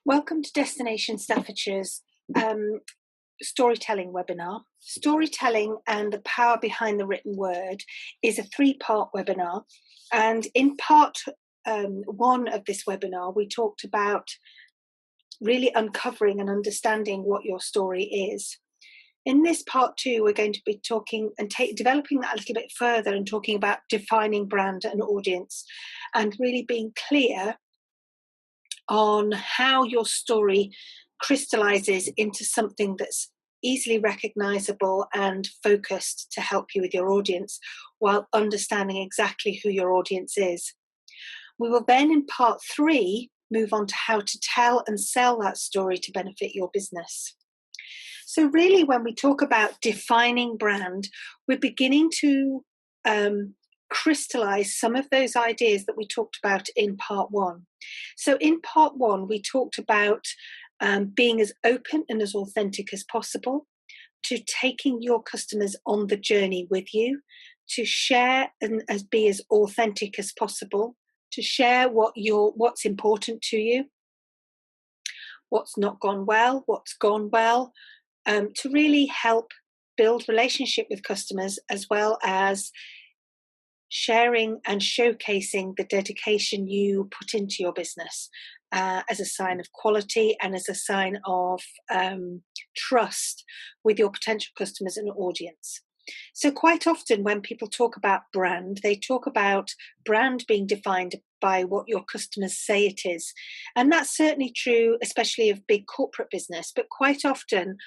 Welcome to Destination Staffordshire's storytelling webinar. Storytelling and the power behind the written word is a three-part webinar. And in part one of this webinar, we talked about really uncovering and understanding what your story is. In this part two, we're going to be talking and developing that a little bit further and talking about defining brand and audience and really being clear on how your story crystallizes into something that's easily recognizable and focused to help you with your audience while understanding exactly who your audience is. We will then, in part three, move on to how to tell and sell that story to benefit your business. So really, when we talk about defining brand, we're beginning to crystallize some of those ideas that we talked about in part one. So in part one, we talked about being as open and as authentic as possible, to taking your customers on the journey with you, to share and be as authentic as possible, to share what's important to you, what's not gone well, what's gone well, to really help build relationship with customers, as well as sharing and showcasing the dedication you put into your business as a sign of quality and as a sign of trust with your potential customers and audience. So quite often when people talk about brand, they talk about brand being defined by what your customers say it is. And that's certainly true, especially of big corporate business, but quite often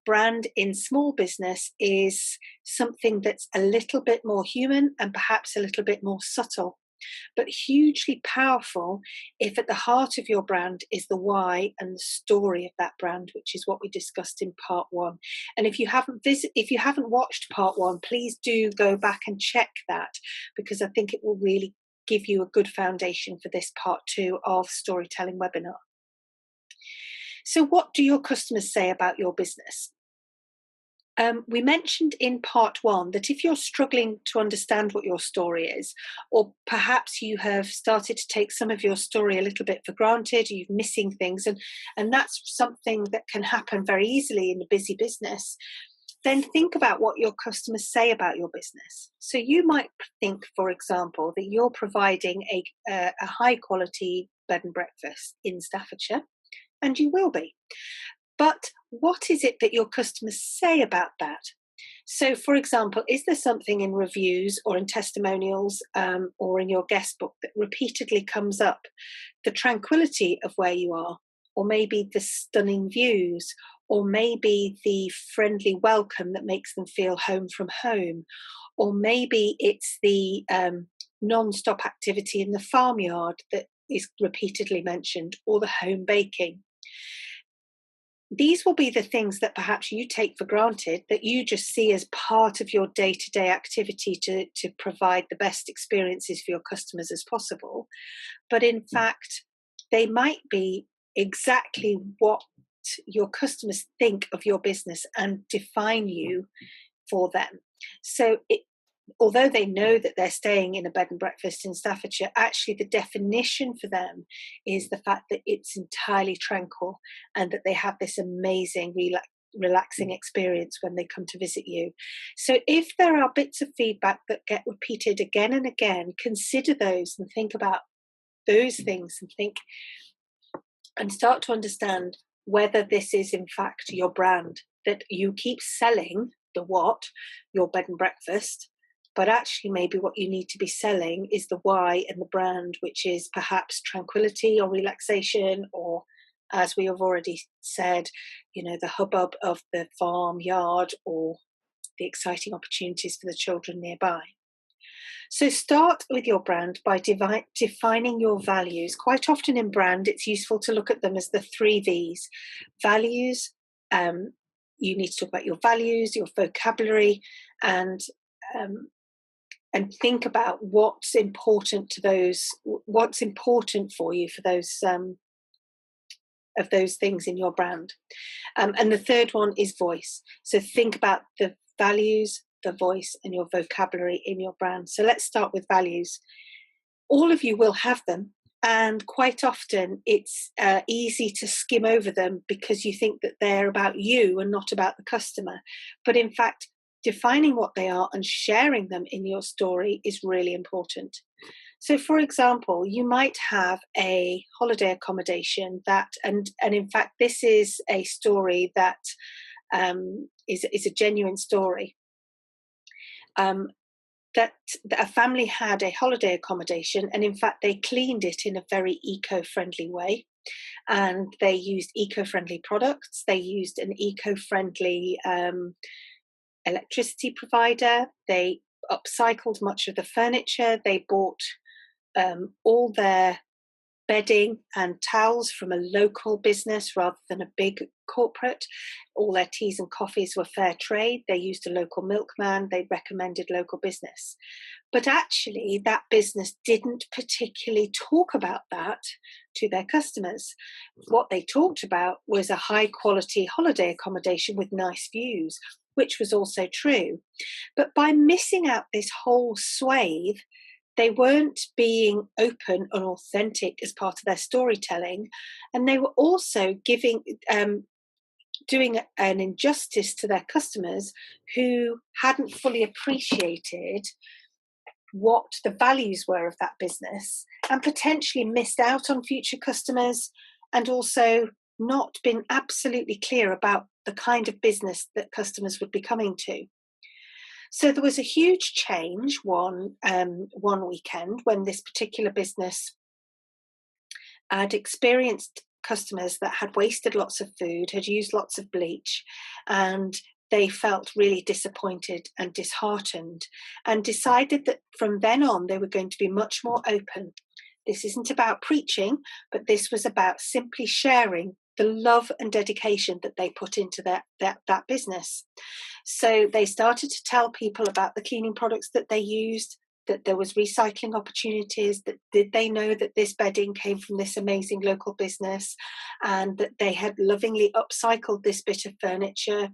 brand in small business is something that's a little bit more human and perhaps a little bit more subtle, but hugely powerful if at the heart of your brand is the why and the story of that brand, which is what we discussed in part one. And if you haven't watched part one, please do go back and check that, because I think it will really give you a good foundation for this part two of storytelling webinar. So what do your customers say about your business? We mentioned in part one that if you're struggling to understand what your story is, or perhaps you have started to take some of your story a little bit for granted, you're missing things, and that's something that can happen very easily in a busy business, then think about what your customers say about your business. So you might think, for example, that you're providing a high quality bed and breakfast in Staffordshire, and you will be. But what is it that your customers say about that? So, for example, is there something in reviews or in testimonials or in your guest book that repeatedly comes up? The tranquility of where you are, or maybe the stunning views, or maybe the friendly welcome that makes them feel home from home, or maybe it's the non-stop activity in the farmyard that is repeatedly mentioned, or the home baking. These will be the things that perhaps you take for granted, that you just see as part of your day-to-day activity to provide the best experiences for your customers as possible. But in fact, they might be exactly what your customers think of your business and define you for them. So although they know that they're staying in a bed and breakfast in Staffordshire, actually the definition for them is the fact that it's entirely tranquil and that they have this amazing relaxing experience when they come to visit you. So if there are bits of feedback that get repeated again and again, consider those and think about those things and start to understand whether this is in fact your brand, that you keep selling the what, your bed and breakfast, but actually maybe what you need to be selling is the why and the brand, which is perhaps tranquility or relaxation, or, as we have already said, the hubbub of the farmyard, or the exciting opportunities for the children nearby. So start with your brand by defining your values. Quite often in brand, it's useful to look at them as the 3 V's. Values, you need to talk about your values, your vocabulary, and think about what's important for you for those of those things in your brand. And the third one is voice. So think about the values, the voice, and your vocabulary in your brand. So let's start with values. All of you will have them, And quite often it's easy to skim over them because you think that they're about you and not about the customer. But in fact, defining what they are and sharing them in your story is really important. So, for example, you might have a holiday accommodation that, and in fact, this is a story that is a genuine story. Um, that a family had a holiday accommodation, and in fact, they cleaned it in a very eco-friendly way. And they used eco-friendly products. They used an eco-friendly electricity provider. They upcycled much of the furniture. They bought all their bedding and towels from a local business rather than a big corporate. All their teas and coffees were fair trade. They used a local milkman. They recommended local business. But actually, that business didn't particularly talk about that to their customers. What they talked about was a high quality holiday accommodation with nice views, which was also true. But by missing out this whole swathe, they weren't being open and authentic as part of their storytelling, and they were also doing an injustice to their customers who hadn't fully appreciated what the values were of that business, and potentially missed out on future customers, and also not been absolutely clear about the kind of business that customers would be coming to. So there was a huge change one weekend when this particular business had experienced customers that had wasted lots of food, had used lots of bleach, and they felt really disappointed and disheartened, and decided that from then on they were going to be much more open. This isn't about preaching, but this was about simply sharing the love and dedication that they put into that business. So they started to tell people about the cleaning products that they used, that there was recycling opportunities, that did they know that this bedding came from this amazing local business, and that they had lovingly upcycled this bit of furniture,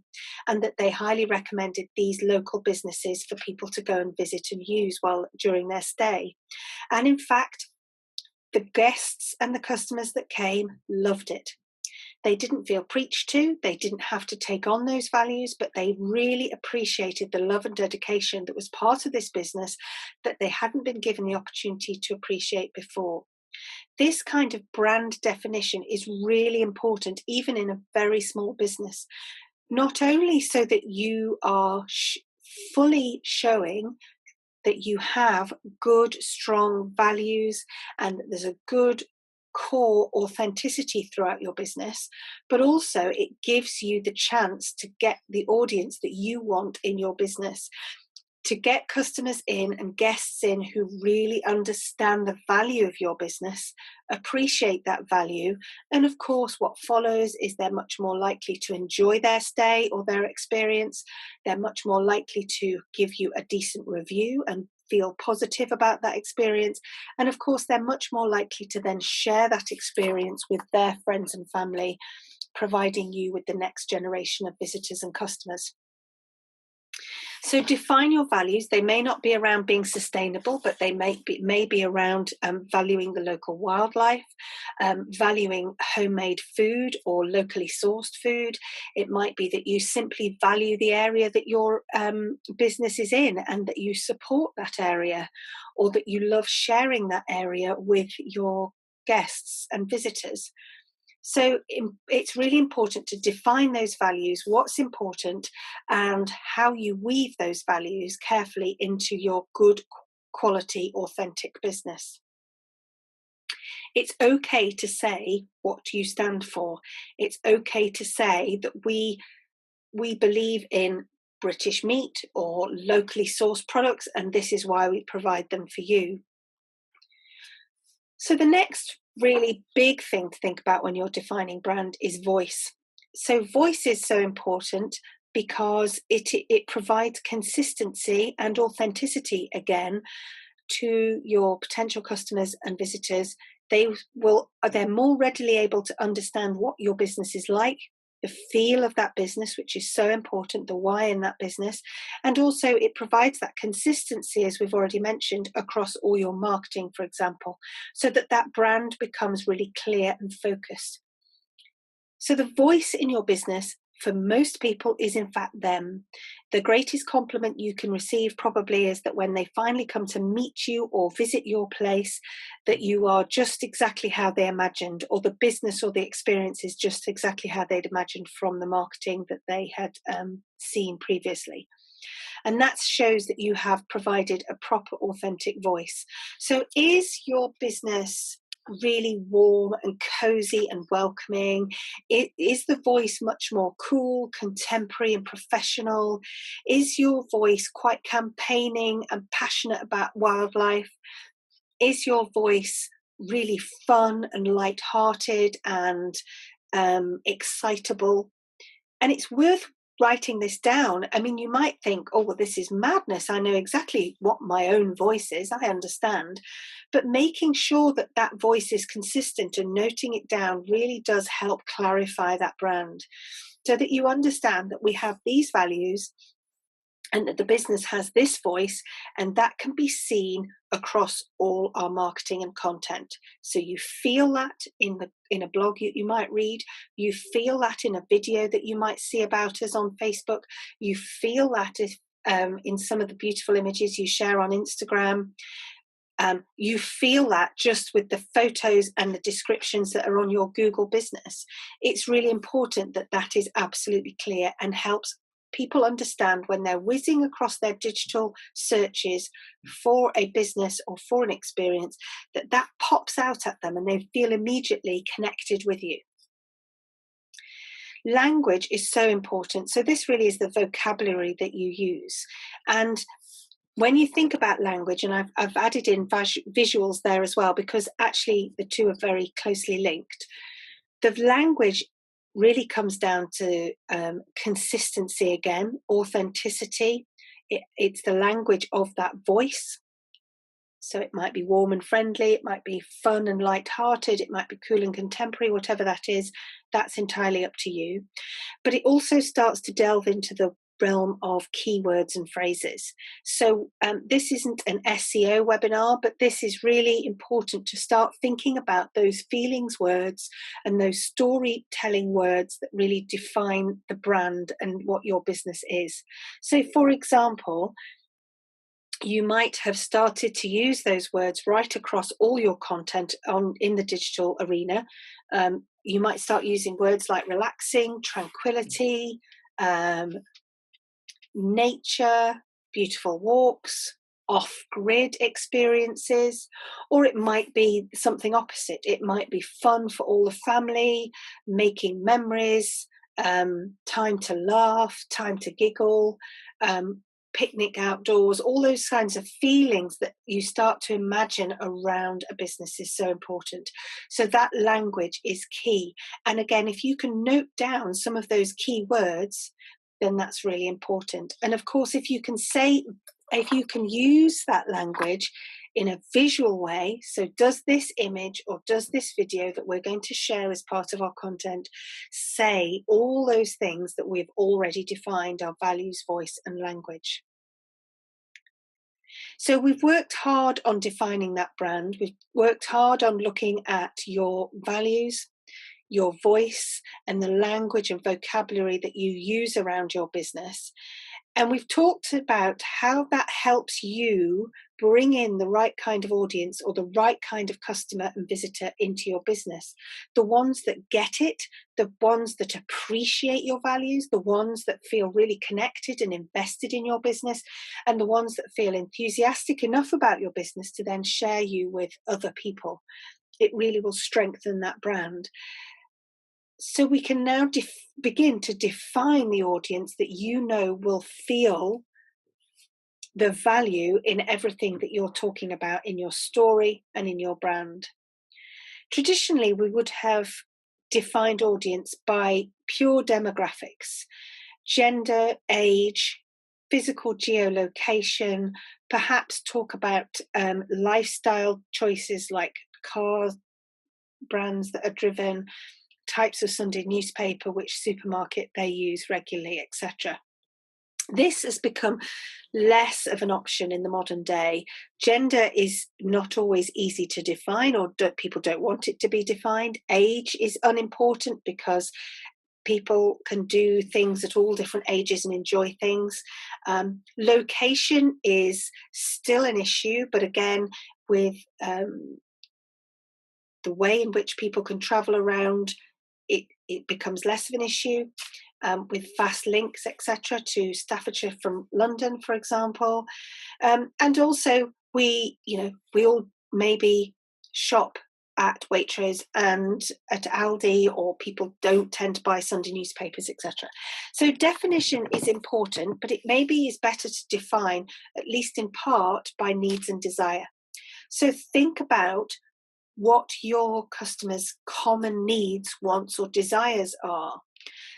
and that they highly recommended these local businesses for people to go and visit and use while during their stay. And in fact, the guests and the customers that came loved it. They didn't feel preached to, they didn't have to take on those values, but they really appreciated the love and dedication that was part of this business that they hadn't been given the opportunity to appreciate before. This kind of brand definition is really important, even in a very small business, not only so that you are fully showing that you have good, strong values and that there's a good core authenticity throughout your business, but also it gives you the chance to get the audience that you want in your business, to get customers in and guests in who really understand the value of your business, appreciate that value. And of course, what follows is they're much more likely to enjoy their stay or their experience. They're much more likely to give you a decent review and feel positive about that experience. And of course, they're much more likely to then share that experience with their friends and family, providing you with the next generation of visitors and customers. So define your values. They may not be around being sustainable, but they may be around valuing the local wildlife, valuing homemade food or locally sourced food. It might be that you simply value the area that your business is in and that you support that area, or that you love sharing that area with your guests and visitors. So it's really important to define those values, what's important, and how you weave those values carefully into your good quality, authentic business. It's okay to say what you stand for. It's okay to say that we believe in British meat or locally sourced products, and this is why we provide them for you. So the next really big thing to think about when you're defining brand is voice. So voice is so important because it provides consistency and authenticity again to your potential customers and visitors. They're more readily able to understand what your business is like, the feel of that business, which is so important, the why in that business. And also it provides that consistency, as we've already mentioned, across all your marketing, for example, so that that brand becomes really clear and focused. So the voice in your business for most people is in fact them. The greatest compliment you can receive probably is that when they finally come to meet you or visit your place, that you are just exactly how they imagined, or the business or the experience is just exactly how they'd imagined from the marketing that they had seen previously. And that shows that you have provided a proper, authentic voice. So is your business really warm and cozy and welcoming? Is the voice much more cool, contemporary and professional? Is your voice quite campaigning and passionate about wildlife? Is your voice really fun and light-hearted and excitable? And it's worth writing this down. I mean, you might think, oh, well, this is madness. I know exactly what my own voice is. I understand. But making sure that that voice is consistent and noting it down really does help clarify that brand, so that you understand that we have these values and that the business has this voice, and that can be seen across all our marketing and content. So you feel that in a blog you might read, you feel that in a video that you might see about us on Facebook, you feel that if, in some of the beautiful images you share on Instagram. You feel that just with the photos and the descriptions that are on your Google business. It's really important that that is absolutely clear and helps people understand when they're whizzing across their digital searches for a business or for an experience, that that pops out at them and they feel immediately connected with you. Language is so important. So this really is the vocabulary that you use. And when you think about language, and I've added in visuals there as well, because actually the two are very closely linked. The language really comes down to consistency again, authenticity. It's the language of that voice. So it might be warm and friendly, it might be fun and light-hearted, it might be cool and contemporary, whatever that is, that's entirely up to you. But it also starts to delve into the realm of keywords and phrases. So this isn't an SEO webinar, but this is really important to start thinking about those feelings words and those storytelling words that really define the brand and what your business is. So for example, you might have started to use those words right across all your content in the digital arena. You might start using words like relaxing, tranquility, nature, beautiful walks, off-grid experiences, or it might be something opposite. It might be fun for all the family, making memories, time to laugh, time to giggle, picnic outdoors, all those kinds of feelings that you start to imagine around a business is so important. So that language is key. And again, if you can note down some of those key words, then that's really important. And of course, if you can use that language in a visual way, so does this image or does this video that we're going to share as part of our content say all those things that we've already defined, our values, voice and language? So we've worked hard on defining that brand. We've worked hard on looking at your values, your voice, and the language and vocabulary that you use around your business. And we've talked about how that helps you bring in the right kind of audience or the right kind of customer and visitor into your business. The ones that get it, the ones that appreciate your values, the ones that feel really connected and invested in your business, and the ones that feel enthusiastic enough about your business to then share you with other people. It really will strengthen that brand. So we can now begin to define the audience that you know will feel the value in everything that you're talking about in your story and in your brand. Traditionally, we would have defined audience by pure demographics, gender, age, physical geolocation, perhaps talk about lifestyle choices like cars, brands that are driven, types of Sunday newspaper, which supermarket they use regularly, etc. This has become less of an option in the modern day. Gender is not always easy to define, or people don't want it to be defined. Age is unimportant because people can do things at all different ages and enjoy things. Location is still an issue, but again, with the way in which people can travel around, it becomes less of an issue. With fast links, etc., to Staffordshire from London, for example, and also we all maybe shop at Waitrose and at Aldi, or people don't tend to buy Sunday newspapers, etc. So definition is important, but it maybe is better to define, at least in part, by needs and desire. So think about what your customers' common needs, wants, or desires are.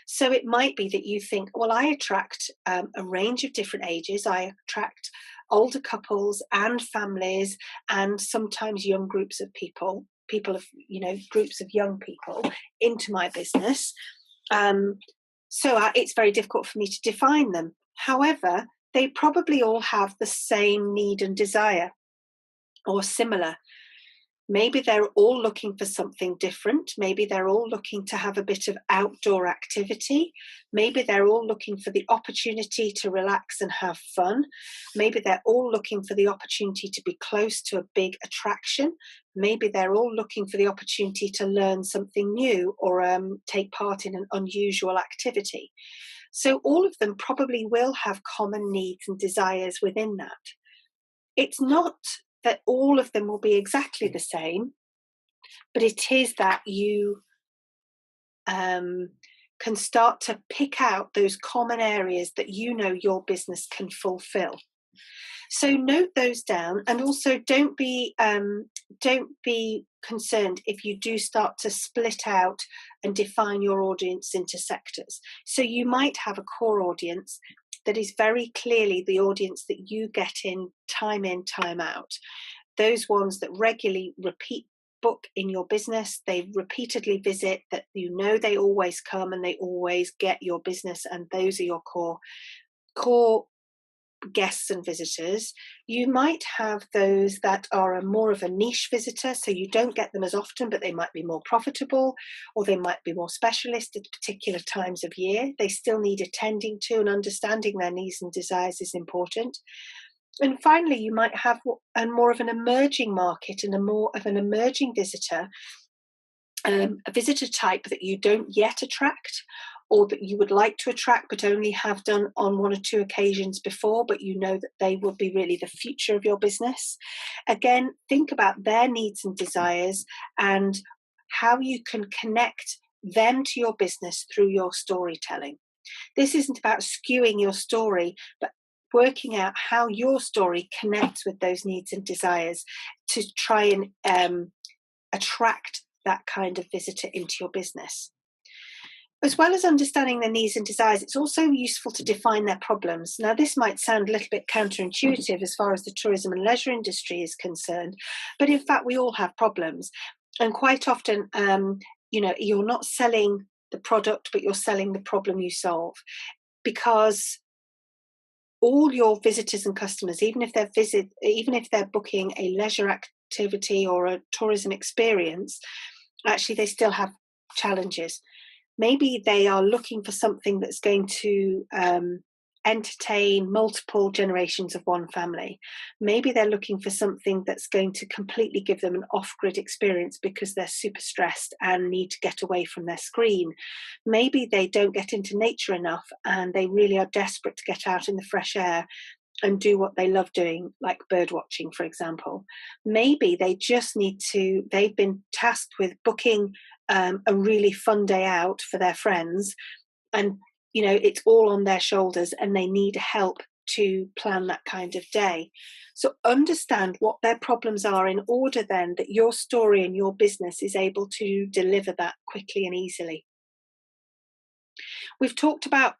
So it might be that you think, well, I attract a range of different ages. I attract older couples and families, and sometimes young groups of people of, groups of young people into my business. So it's very difficult for me to define them. However, they probably all have the same need and desire, or similar. Maybe they're all looking for something different. Maybe they're all looking to have a bit of outdoor activity. Maybe they're all looking for the opportunity to relax and have fun. Maybe they're all looking for the opportunity to be close to a big attraction. Maybe they're all looking for the opportunity to learn something new, or take part in an unusual activity. So all of them probably will have common needs and desires within that. It's not that all of them will be exactly the same, but it is that you can start to pick out those common areas that your business can fulfill. So note those down, and also don't be concerned if you do start to split out and define your audience into sectors. So you might have a core audience that is very clearly the audience that you get in, time out. Those ones that regularly repeat book in your business, they repeatedly visit, that they always come and they always get your business, and those are your core guests and visitors. You might have those that are more of a niche visitor, so you don't get them as often, but they might be more profitable, or they might be more specialist at particular times of year. They still need attending to, and understanding their needs and desires is important. And finally, you might have more of an emerging market and a more of an emerging visitor, a visitor type that you don't yet attract, or that you would like to attract but only have done on one or two occasions before, but that they will be really the future of your business. Again, think about their needs and desires and how you can connect them to your business through your storytelling. This isn't about skewing your story, but working out how your story connects with those needs and desires to try and attract that kind of visitor into your business. As well as understanding their needs and desires, it's also useful to define their problems. Now, this might sound a little bit counterintuitive as far as the tourism and leisure industry is concerned, but in fact, we all have problems. And quite often, you're not selling the product, but you're selling the problem you solve. Because all your visitors and customers, even if they're booking a leisure activity or a tourism experience, actually they still have challenges. Maybe they are looking for something that's going to entertain multiple generations of one family. Maybe they're looking for something that's going to completely give them an off-grid experience because they're super stressed and need to get away from their screen. Maybe they don't get into nature enough and they really are desperate to get out in the fresh air and do what they love doing, like bird watching, for example. Maybe they just they've been tasked with booking a really fun day out for their friends, and it's all on their shoulders and they need help to plan that kind of day. So understand what their problems are in order then that your story and your business is able to deliver that quickly and easily. We've talked about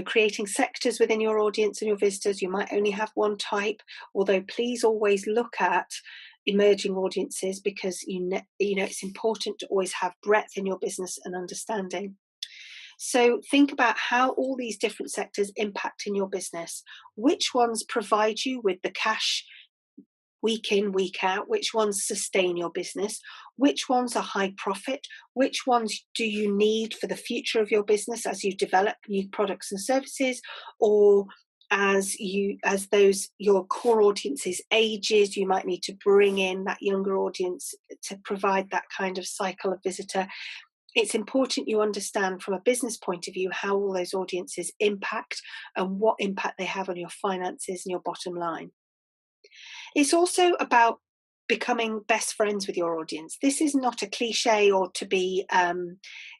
creating sectors within your audience and your visitors. You might only have one type, although please always look at emerging audiences, because it's important to always have breadth in your business and understanding. So think about how all these different sectors impact in your business. Which ones provide you with the cash week in, week out? Which ones sustain your business? Which ones are high profit? Which ones do you need for the future of your business as you develop new products and services, or as your core audiences ages, you might need to bring in that younger audience to provide that kind of cycle of visitor. It's important you understand from a business point of view how all those audiences impact and what impact they have on your finances and your bottom line. It's also about becoming best friends with your audience. This is not a cliche or to be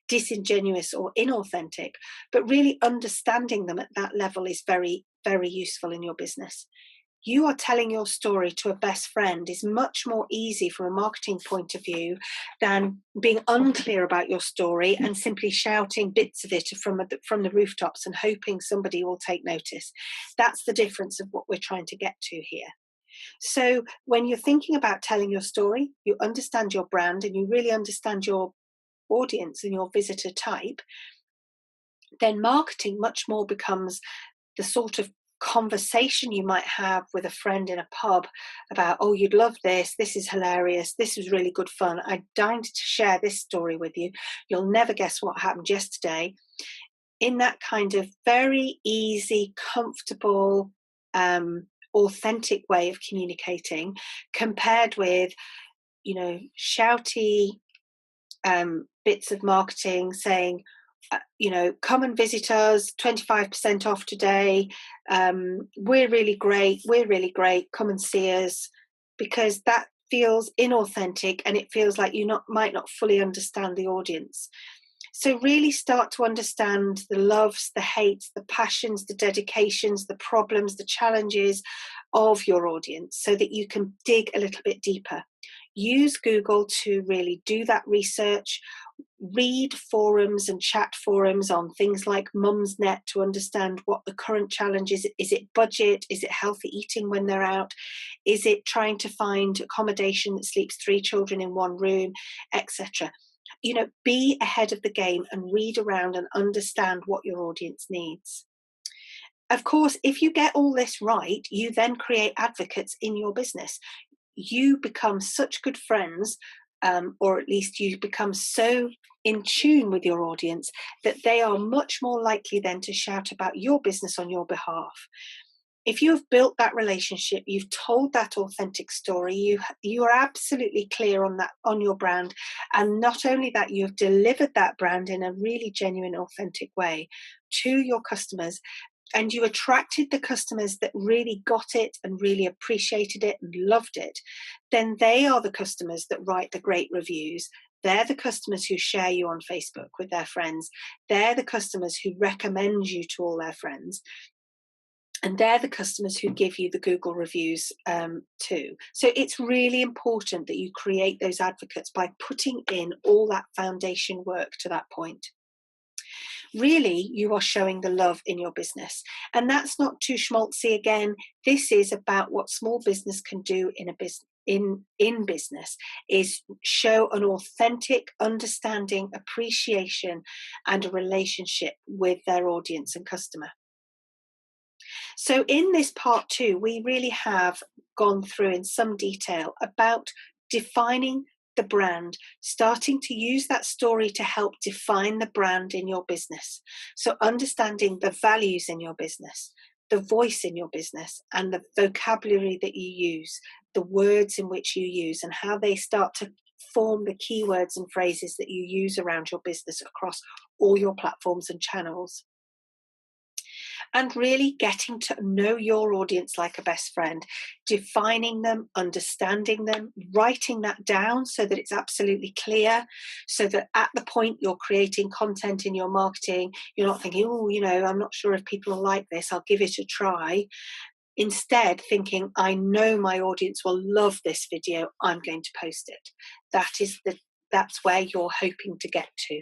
disingenuous or inauthentic, but really understanding them at that level is very, very useful in your business. You are telling your story to a best friend is much more easy from a marketing point of view than being unclear about your story and simply shouting bits of it from the rooftops and hoping somebody will take notice. That's the difference of what we're trying to get to here. So when you're thinking about telling your story, you understand your brand and you really understand your audience and your visitor type, then marketing much more becomes the sort of conversation you might have with a friend in a pub about, oh, you'd love this is hilarious, this was really good fun, I'm dying to share this story with you, you'll never guess what happened yesterday. In that kind of very easy, comfortable, authentic way of communicating, compared with shouty bits of marketing saying, come and visit us, 25% off today, we're really great, come and see us, because that feels inauthentic and it feels like you might not fully understand the audience. So really start to understand the loves, the hates, the passions, the dedications, the problems, the challenges of your audience so that you can dig a little bit deeper. Use Google to really do that research. Read forums and chat forums on things like Mumsnet to understand what the current challenge is. Is it budget? Is it healthy eating when they're out? Is it trying to find accommodation that sleeps 3 children in one room, etc.? Be ahead of the game and read around and understand what your audience needs. Of course, if you get all this right, you then create advocates in your business. You become such good friends, or at least you become so in tune with your audience that they are much more likely then to shout about your business on your behalf. If you have built that relationship, you've told that authentic story, you are absolutely clear on your brand, and not only that, you have delivered that brand in a really genuine, authentic way to your customers, and you attracted the customers that really got it and really appreciated it and loved it, then they are the customers that write the great reviews. They're the customers who share you on Facebook with their friends. They're the customers who recommend you to all their friends. And they're the customers who give you the Google reviews too. So it's really important that you create those advocates by putting in all that foundation work to that point. Really, you are showing the love in your business. And that's not too schmaltzy again. This is about what small business can do in a business. In business is show an authentic understanding, appreciation, and a relationship with their audience and customer. So in this part 2, we really have gone through in some detail about defining the brand, starting to use that story to help define the brand in your business. So understanding the values in your business, the voice in your business, and the vocabulary that you use, the words in which you use, and how they start to form the keywords and phrases that you use around your business across all your platforms and channels. And really getting to know your audience like a best friend, defining them, understanding them, writing that down so that it's absolutely clear, so that at the point you're creating content in your marketing, you're not thinking, oh, I'm not sure if people will like this, I'll give it a try. Instead, thinking, I know my audience will love this video, I'm going to post it. That's where you're hoping to get to.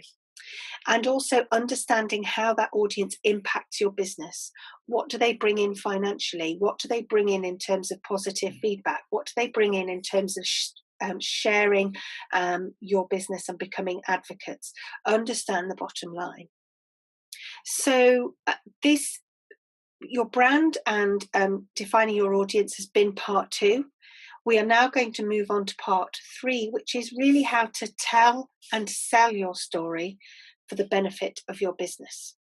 And also understanding how that audience impacts your business. What do they bring in financially? What do they bring in terms of positive feedback? What do they bring in terms of sharing your business and becoming advocates? Understand the bottom line. So this, your brand and defining your audience has been part 2. We are now going to move on to part 3, which is really how to tell and sell your story for the benefit of your business.